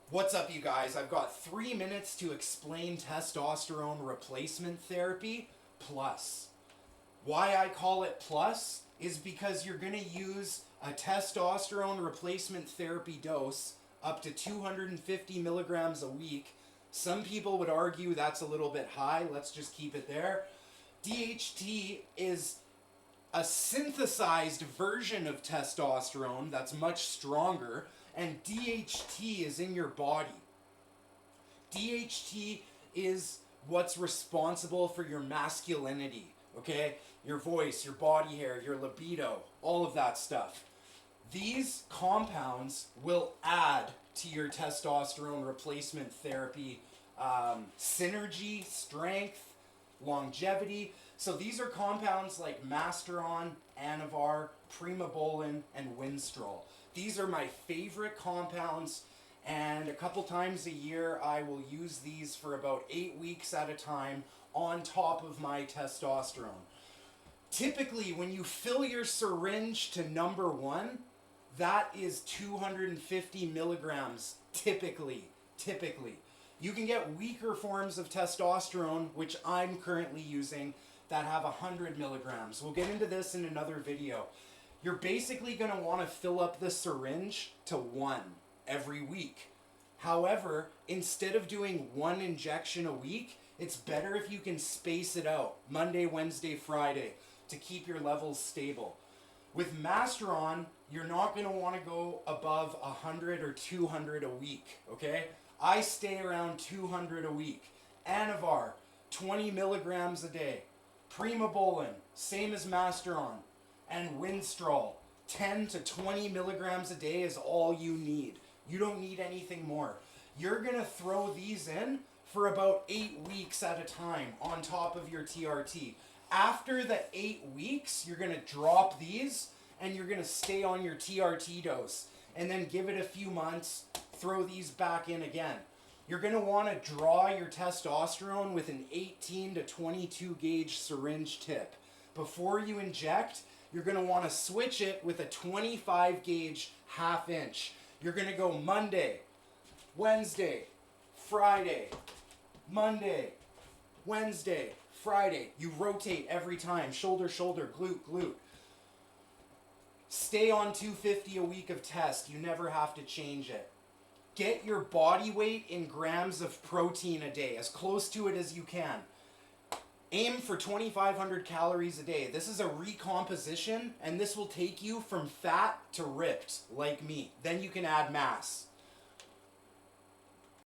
What's up, you guys? I've got 3 minutes to explain testosterone replacement therapy plus. Why I call it plus is because you're going to use a testosterone replacement therapy dose up to 250 milligrams a week. Some people would argue that's a little bit high. Let's just keep it there. DHT is a synthesized version of testosterone that's much stronger, and DHT is in your body. DHT is what's responsible for your masculinity, okay? Your voice, your body hair, your libido, all of that stuff. These compounds will add to your testosterone replacement therapy synergy, strength, longevity. So these are compounds like Masteron, Anavar, Primobolan, and Winstrol. These are my favorite compounds, and a couple times a year I will use these for about 8 weeks at a time on top of my testosterone. Typically, when you fill your syringe to number 1, that is 250 milligrams, typically. You can get weaker forms of testosterone, which I'm currently using, that have 100 milligrams. We'll get into this in another video. You're basically going to want to fill up the syringe to 1 every week. However, instead of doing 1 injection a week, it's better if you can space it out, Monday, Wednesday, Friday, to keep your levels stable. With Masteron, you're not going to want to go above 100 or 200 a week, okay? I stay around 200 a week. Anavar, 20 milligrams a day. Primobolan, same as Masteron. And Winstrol, 10 to 20 milligrams a day is all you need. You don't need anything more. You're going to throw these in for about 8 weeks at a time on top of your TRT. After the 8 weeks, you're going to drop these and you're going to stay on your TRT dose. And then give it a few months, throw these back in again. You're going to want to draw your testosterone with an 18 to 22 gauge syringe tip. Before you inject, you're going to want to switch it with a 25 gauge half inch. You're going to go Monday, Wednesday, Friday, Monday, Wednesday, Friday. You rotate every time, shoulder, shoulder, glute, glute. Stay on 250 a week of test. You never have to change it. Get your body weight in grams of protein a day, as close to it as you can. Aim for 2,500 calories a day. This is a recomposition, and this will take you from fat to ripped, like me. Then you can add mass.